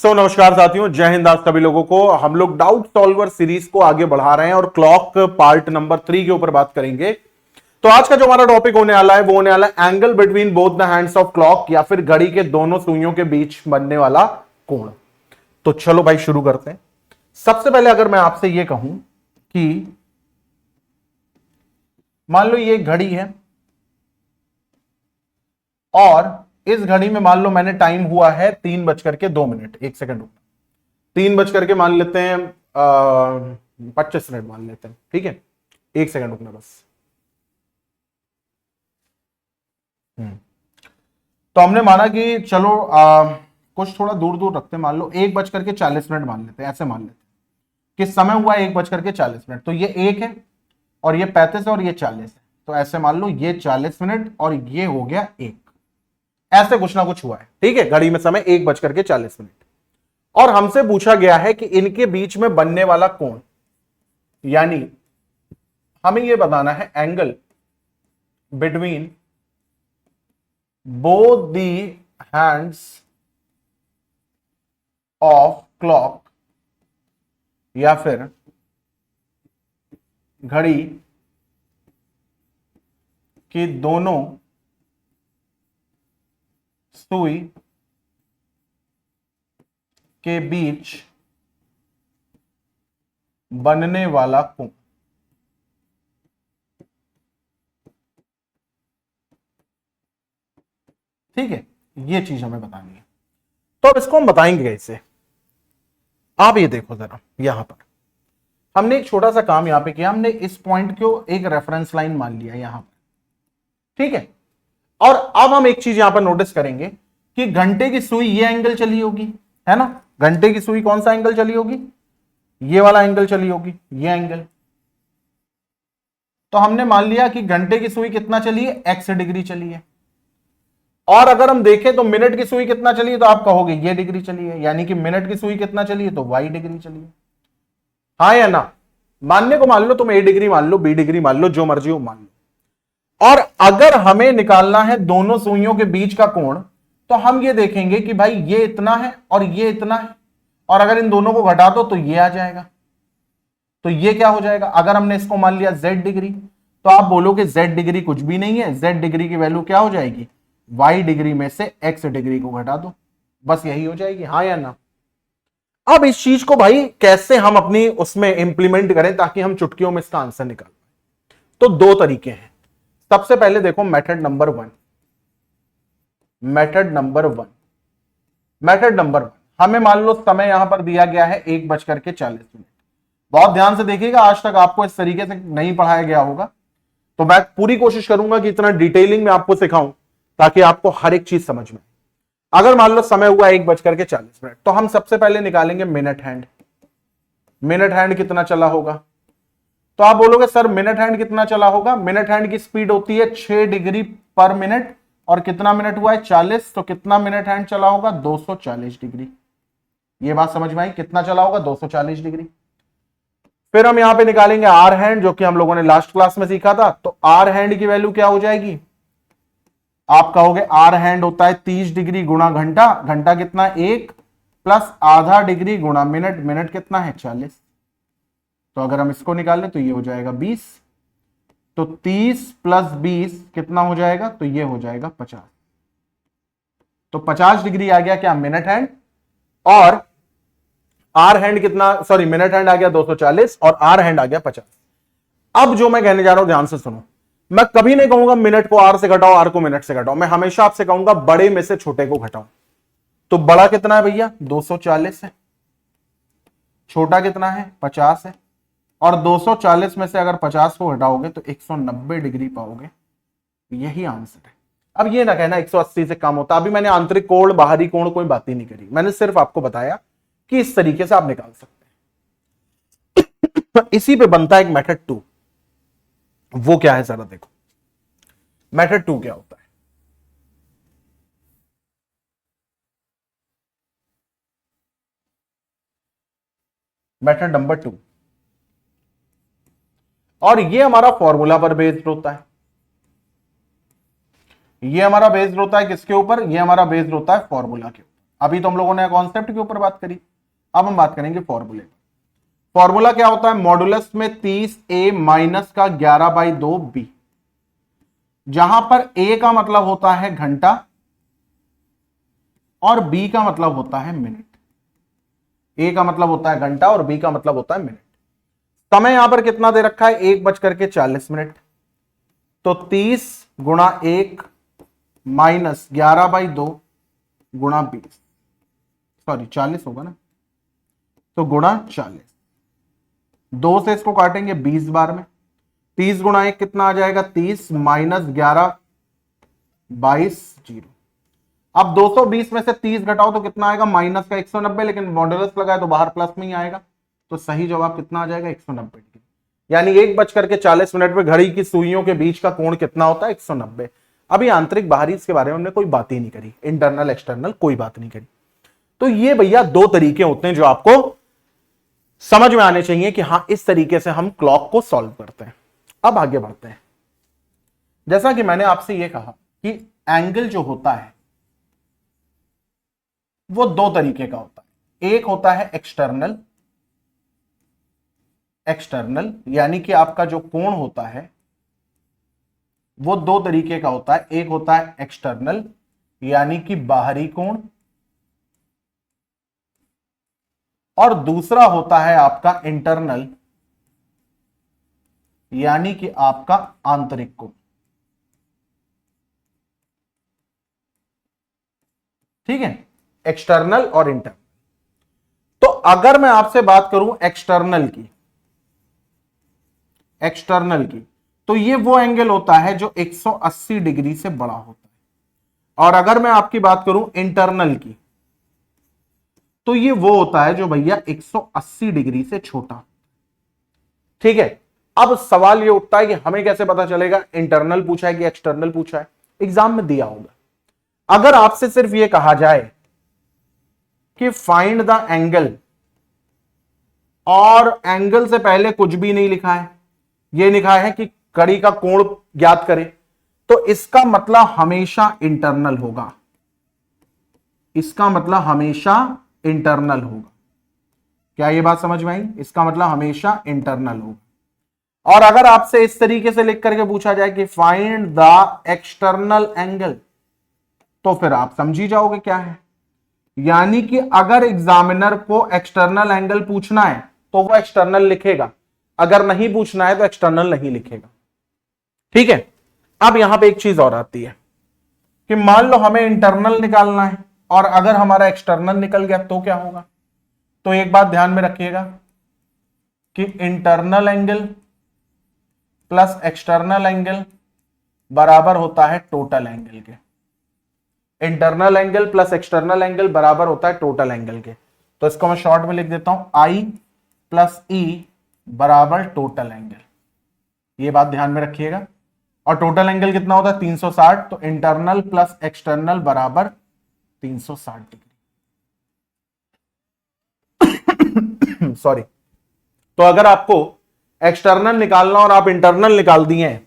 नमस्कार साथियों, जय हिंद। आप सभी लोगों को हम लोग डाउट सॉल्वर सीरीज को आगे बढ़ा रहे हैं और क्लॉक पार्ट नंबर 3 के ऊपर बात करेंगे। तो आज का जो हमारा टॉपिक होने वाला है वो होने वाला है angle between both the hands of clock, या फिर घड़ी के दोनों सुइयों के बीच बनने वाला कोण। तो चलो भाई शुरू करते हैं। सबसे पहले अगर मैं आपसे यह कहूं कि मान लो ये घड़ी है और इस घड़ी में मान लो मैंने टाइम हुआ है 3:02, 1 सेकंड। 3 बज मान लेते हैं 25 मिनट मान लेते हैं, ठीक है। 1 सेकंड रुकना बस। तो हमने माना कि चलो कुछ थोड़ा दूर दूर रखते हैं, मान लो 1:40 मान लेते हैं, ऐसे मान लेते हैं कि समय हुआ 1:40। तो ये 1 है और ये 35 है और ये 40 है। तो ऐसे मान लो ये 40 मिनट और ये हो गया 1, ऐसे कुछ ना कुछ हुआ है, ठीक है। घड़ी में समय 1:40 और हमसे पूछा गया है कि इनके बीच में बनने वाला कोण, यानी हमें यह बताना है angle between both the hands of clock, या फिर घड़ी की दोनों सुई के बीच बनने वाला कोण। ठीक है, ये चीज हमें बतानी है। तो अब इसको हम बताएंगे कैसे। आप ये देखो जरा, यहां पर हमने एक छोटा सा काम यहां पे किया। हमने इस पॉइंट को एक रेफरेंस लाइन मान लिया यहां पर, ठीक है। और अब हम एक चीज यहां पर नोटिस करेंगे कि घंटे की सुई ये एंगल चली होगी, है ना। घंटे की सुई कौन सा एंगल चली होगी? ये वाला एंगल चली होगी, ये एंगल। तो हमने मान लिया कि घंटे की सुई कितना चली है? x डिग्री चली है। और अगर हम देखें तो मिनट की सुई कितना चली है, तो आप कहोगे ये डिग्री चली है, यानी कि मिनट की सुई कितना चली है? तो y डिग्री चली है। हाँ या ना? मानने को मान लो, तुम a डिग्री मान लो, b डिग्री मान लो, जो मर्जी हो मान लो। और अगर हमें निकालना है दोनों सुइयों के बीच का कोण, तो हम ये देखेंगे कि भाई ये इतना है और ये इतना है, और अगर इन दोनों को घटा दो तो ये आ जाएगा। तो ये क्या हो जाएगा? अगर हमने इसको मान लिया z डिग्री, तो आप बोलोगे z डिग्री कुछ भी नहीं है, z डिग्री की वैल्यू क्या हो जाएगी? y डिग्री में से x डिग्री को घटा दो, बस यही हो जाएगी। हाँ या ना? अब इस चीज को भाई कैसे हम अपनी उसमें इंप्लीमेंट करें ताकि हम चुटकियों में इसका आंसर निकाल पाए? तो दो तरीके हैं। सबसे पहले देखो मेथड नंबर 1। मेथड नंबर 1, हमें मान लो समय यहां पर दिया गया है 1:40। बहुत ध्यान से देखिएगा, आज तक आपको इस तरीके से नहीं पढ़ाया गया होगा, तो मैं पूरी कोशिश करूंगा कि इतना डिटेलिंग में आपको सिखाऊं ताकि आपको हर एक चीज समझ में। अगर मान लो समय हुआ 1:40, तो हम सबसे पहले निकालेंगे मिनट हैंड। मिनट हैंड कितना चला होगा? तो आप बोलोगे सर मिनट हैंड कितना चला होगा? मिनट हैंड की स्पीड होती है 6 डिग्री पर मिनट, और कितना मिनट हुआ है? 40। तो कितना मिनट हैंड चला होगा? 240 डिग्री। ये बात समझ में आई? कितना चला होगा? 240 डिग्री। फिर हम यहां पे निकालेंगे आर हैंड, जो कि हम लोगों ने लास्ट क्लास में सीखा था। तो आर हैंड की वैल्यू क्या हो जाएगी? आप कहोगे आर हैंड होता है 30 डिग्री गुणा घंटा। घंटा कितना? 1 प्लस आधा डिग्री गुणा मिनट। मिनट कितना है? 40। तो अगर हम इसको निकालें तो ये हो जाएगा 20। तो 30 प्लस 20 कितना हो जाएगा? तो ये हो जाएगा 50। तो 50 डिग्री आ गया क्या? Minute hand. और आर हैंड कितना, सॉरी मिनट हैंड आ गया 240 और आर हैंड आ गया 50। अब जो मैं कहने जा रहा हूं ध्यान से सुनो, मैं कभी नहीं कहूंगा मिनट को आर से घटाओ, आर को मिनट से घटाओ। मैं हमेशा आपसे कहूंगा बड़े में से छोटे को घटाओ। तो बड़ा कितना है भैया? 240 है। छोटा कितना है? 50 है। और 240 में से अगर 50 को घटाओगे तो 190 डिग्री पाओगे। यही आंसर है। अब ये ना कहना 180 से कम होता। अभी मैंने आंतरिक कोण, बाहरी कोण कोई बात ही नहीं करी, मैंने सिर्फ आपको बताया कि इस तरीके से आप निकाल सकते हैं। इसी पे बनता है एक मेथड 2। वो क्या है जरा देखो। मेथड 2 क्या होता है? मेथड नंबर 2, और ये हमारा फॉर्मूला पर बेस्ड होता है। ये हमारा बेस्ड होता है किसके ऊपर? ये हमारा बेस्ड होता है फॉर्मूला के ऊपर। अभी तो हम लोगों ने कॉन्सेप्ट के ऊपर बात करी, अब हम बात करेंगे फॉर्मूले। फॉर्मूला क्या होता है, मॉडुलस में 30a माइनस का 11/2b, जहां पर a का मतलब होता है घंटा और b का मतलब होता है मिनट। a का मतलब होता है घंटा और b का मतलब होता है मिनट। समय यहां पर कितना दे रखा है, 1:40 तो 30 गुणा 1 माइनस 11/2 गुणा 20, सॉरी 40 होगा ना, तो गुणा 40, 2 से इसको काटेंगे 20 बार में, 30 गुणा 1 कितना आ जाएगा, 30 माइनस 11 22 0। अब 220 में से 30 घटाओ तो कितना आएगा, माइनस का 190, लेकिन मॉडुलस लगाए तो बाहर प्लस में ही आएगा, तो सही जवाब कितना आ जाएगा, 190 डिग्री। यानी 1:40 में घड़ी की सुइयों के बीच का कोण कितना होता है, 190। अभी आंतरिक बाहरी इसके बारे में हमने कोई बात ही नहीं करी, इंटरनल एक्सटर्नल कोई बात नहीं करी। तो ये भैया 2 तरीके होते हैं जो आपको समझ में आने चाहिए कि हां इस तरीके से हम क्लॉक को सॉल्व करते हैं। अब आगे बढ़ते हैं। जैसा कि मैंने आपसे यह कहा कि एंगल जो होता है वो 2 तरीके का होता है। एक होता है एक्सटर्नल, एक्सटर्नल यानी कि आपका जो कोण होता है वो 2 तरीके का होता है। एक होता है एक्सटर्नल यानी कि बाहरी कोण, और दूसरा होता है आपका इंटरनल यानी कि आपका आंतरिक कोण। ठीक है, एक्सटर्नल और इंटरनल। तो अगर मैं आपसे बात करूं एक्सटर्नल की, एक्सटर्नल की, तो ये वो एंगल होता है जो 180 डिग्री से बड़ा होता है। और अगर मैं आपकी बात करूं इंटरनल की, तो ये वो होता है जो भैया 180 डिग्री से छोटा। ठीक है, अब सवाल ये उठता है कि हमें कैसे पता चलेगा इंटरनल पूछा है कि एक्सटर्नल पूछा है, एग्जाम में दिया होगा। अगर आपसे सिर्फ ये कहा जाए कि फाइंड द एंगल, और एंगल से पहले कुछ भी नहीं लिखा है, ये लिखा है कि कड़ी का कोण ज्ञात करें, तो इसका मतलब हमेशा इंटरनल होगा, इसका मतलब हमेशा इंटरनल होगा। क्या ये बात समझ में आई, इसका मतलब हमेशा इंटरनल होगा। और अगर आपसे इस तरीके से लिख करके पूछा जाए कि फाइंड द एक्सटर्नल एंगल, तो फिर आप समझी जाओगे क्या है। यानी कि अगर एग्जामिनर को एक्सटर्नल एंगल पूछना है तो वो एक्सटर्नल लिखेगा, अगर नहीं पूछना है तो एक्सटर्नल नहीं लिखेगा। ठीक है, अब यहां पे एक चीज और आती है कि मान लो हमें इंटरनल निकालना है और अगर हमारा एक्सटर्नल निकल गया तो क्या होगा। तो एक बात ध्यान में रखिएगा कि internal angle plus external angle बराबर होता है टोटल एंगल के। Internal angle plus external angle बराबर होता है टोटल एंगल के। तो इसको मैं शॉर्ट में लिख देता हूं, आई प्लस ई बराबर टोटल एंगल। ये बात ध्यान में रखिएगा। और टोटल एंगल कितना होता है, 360, तो इंटरनल प्लस एक्सटर्नल बराबर 360 डिग्री। सॉरी, तो अगर आपको एक्सटर्नल निकालना और आप इंटरनल निकाल दिए हैं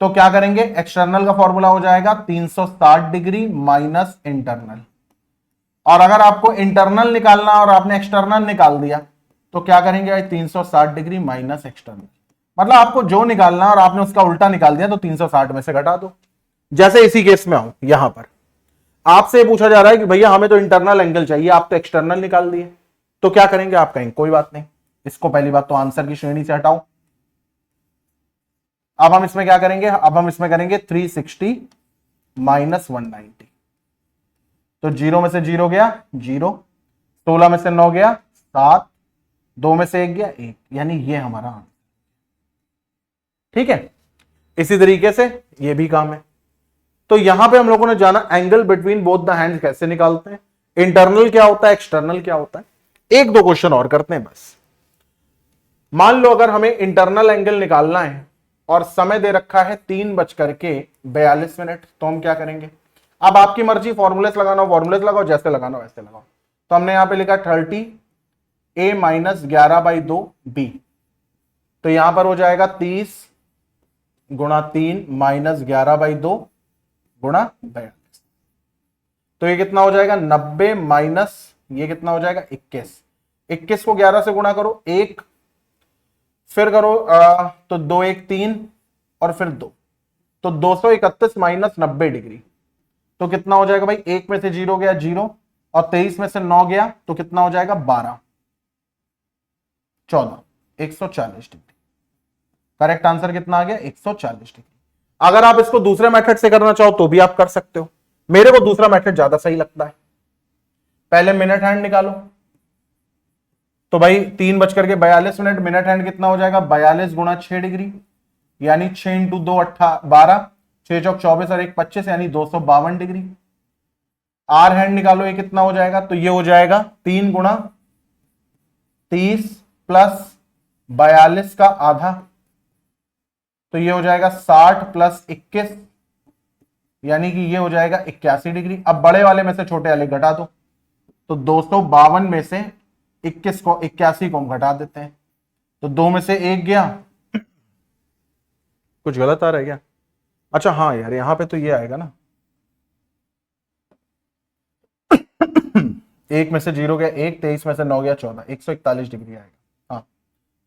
तो क्या करेंगे, एक्सटर्नल का फॉर्मूला हो जाएगा 360 डिग्री माइनस इंटरनल। और अगर आपको इंटरनल निकालना और आपने एक्सटर्नल निकाल दिया तो क्या करेंगे, 360 डिग्री माइनस एक्सटर्नल। मतलब आपको जो निकालना और आपने उसका उल्टा निकाल दिया तो 360 में से घटा दो। जैसे इसी केस में आऊं, यहां पर आपसे पूछा जा रहा है कि भैया हमें तो इंटरनल एंगल चाहिए, आप तो एक्सटर्नल निकाल दिए, तो क्या करेंगे, आप कहेंगे कोई बात नहीं, इसको पहली बात तो आंसर की श्रेणी से हटाओ। अब हम इसमें क्या करेंगे, अब हम इसमें करेंगे 360 माइनस 190। तो 0 में से 0 गया 0, 16 में से 9 गया 7, 2 में से 1 गया 1, यानी ये हमारा आंसर। ठीक है, इसी तरीके से ये भी काम है। तो यहां पे हम लोगों ने जाना angle between both the hands कैसे निकालते हैं, इंटरनल क्या होता है, एक्सटर्नल क्या होता है। एक दो क्वेश्चन और करते हैं बस। मान लो अगर हमें इंटरनल एंगल निकालना है और समय दे रखा है 3:42, तो हम क्या करेंगे, अब आपकी मर्जी, फॉर्मूलेस लगाना हो फॉर्मूलेस लगाओ, जैसे लगाना हो वैसे लगाओ। तो हमने यहां पे लिखा 30a माइनस 11/2b, तो यहां पर हो जाएगा 30 गुणा 3 माइनस 11/2 गुणा 42। तो ये कितना हो जाएगा 90 माइनस ये कितना हो जाएगा 21। 21 को 11 से गुणा करो, 1 फिर करो तो 2 1 3 और फिर 2, तो 231 माइनस 90 डिग्री, तो कितना हो जाएगा भाई, 1 में से 0 गया 0 और 23 में से 9 गया तो कितना हो जाएगा 12 14 140 डिग्री। करेक्ट आंसर कितना आ गया 140 डिग्री। अगर आप इसको दूसरे मेथड से करना चाहो तो भी आप कर सकते हो, मेरे को दूसरा मेथड ज्यादा सही लगता है। पहले मिनट हैंड निकालो, तो भाई 3:42, मिनट हैंड कितना हो जाएगा 42 गुणा 6 डिग्री, यानी 6 इंटू 2 12, 6 चौक 24 और 1 25, यानी 252 डिग्री। आर हैंड निकालो, ये कितना हो जाएगा, तो ये हो जाएगा 3 गुणा 30 प्लस 42 का आधा, तो ये हो जाएगा 60 प्लस 21, यानी कि ये हो जाएगा 81 डिग्री। अब बड़े वाले में से छोटे वाले घटा दो, तो 252 में से 81 को 81 को हम घटा देते हैं, तो 2 में से 1 गया, कुछ गलत आ रहा है क्या? अच्छा हाँ यार, यहां पे तो ये आएगा ना 1 में से 0 गया 1, 23 में से 9 गया 14, 141 डिग्री आएगा। हाँ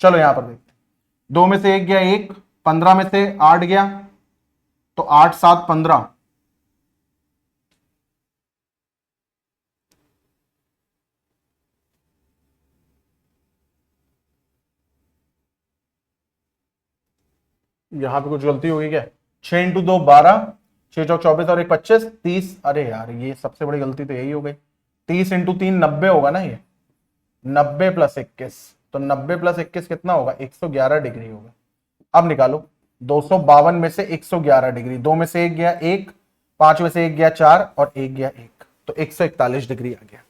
चलो यहां पर देखते हैं, 2 में से 1 गया 1, 15 में से 8 गया तो 8 7 15, यहां पे कुछ गलती होगी क्या? 6 इंटू 2 12, 6 चौक 24 और 1 25, 30, अरे यार ये सबसे बड़ी गलती तो यही हो गई। 30 इंटू 3 90 होगा ना, ये 90 प्लस 21, तो 90 प्लस 21 कितना होगा 111 डिग्री होगा। अब निकालो 252 में से 111 डिग्री, 2 में से 1 गया 1, 5 में से 1 गया 4 और 1 गया 1, तो 141 डिग्री आ गया।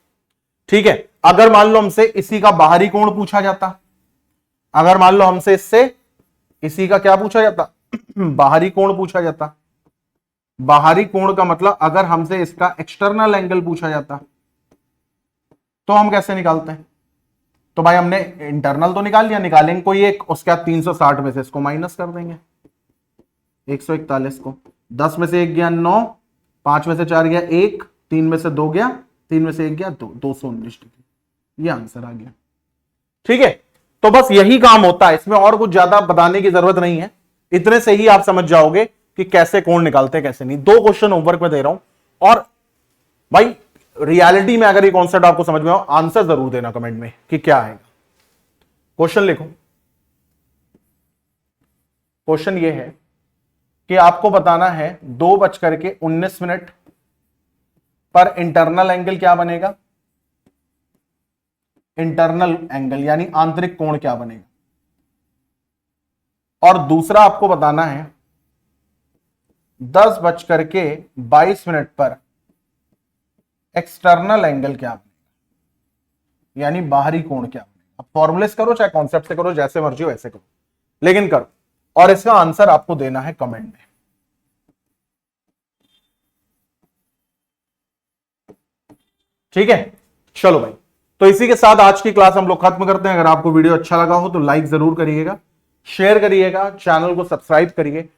ठीक है, अगर मान लो हमसे इसी का बाहरी कोण पूछा जाता, अगर मान लो हमसे इससे इसी का क्या पूछा जाता बाहरी कोण पूछा जाता, बाहरी कोण का मतलब अगर हमसे इसका एक्सटर्नल एंगल पूछा जाता तो हम कैसे निकालते हैं? तो भाई हमने इंटरनल तो निकाल लिया, निकालेंगे कोई एक, उसके बाद 360 में से इसको माइनस कर देंगे 141 को, 10 में से 1 गया 9, 5 में से 4 गया 1, 3 में से 2 गया, 3 में से 1 गया 2, 219 डिग्री, ये आंसर आ गया। ठीक है, तो बस यही काम होता है, इसमें और कुछ ज्यादा बताने की जरूरत नहीं है, इतने से ही आप समझ जाओगे कि कैसे कोण निकालते हैं कैसे नहीं। 2 क्वेश्चन होमवर्क में दे रहा हूं, और भाई रियलिटी में अगर ये कॉन्सेप्ट आपको समझ में हो, आंसर जरूर देना कमेंट में कि क्या आएगा। क्वेश्चन लिखो, क्वेश्चन ये है कि आपको बताना है 2:19 पर इंटरनल एंगल क्या बनेगा, इंटरनल एंगल यानी आंतरिक कोण क्या बनेगा, और दूसरा आपको बताना है 10:22 पर एक्सटर्नल एंगल क्या बनेगा, यानी बाहरी कोण क्या बनेगा। अब फॉर्मूले से करो चाहे कॉन्सेप्ट से करो, जैसे मर्जी हो वैसे करो, लेकिन करो, और इसका आंसर आपको देना है कमेंट में। ठीक है, चलो भाई, तो इसी के साथ आज की क्लास हम लोग खत्म करते हैं। अगर आपको वीडियो अच्छा लगा हो तो लाइक जरूर करिएगा, शेयर करिएगा, चैनल को सब्सक्राइब करिए,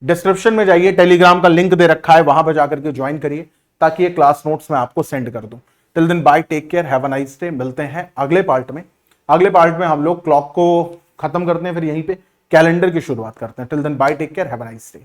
डिस्क्रिप्शन में जाइए, टेलीग्राम का लिंक दे रखा है, वहां पर जाकर के ज्वाइन करिए ताकि ये क्लास नोट्स मैं आपको सेंड कर दूं। Till then bye, take care, have a nice day. मिलते हैं अगले पार्ट में। अगले पार्ट में हम लोग क्लॉक को खत्म करते हैं, फिर यहीं पे कैलेंडर की शुरुआत करते हैं। Till then bye, take care, have a nice day.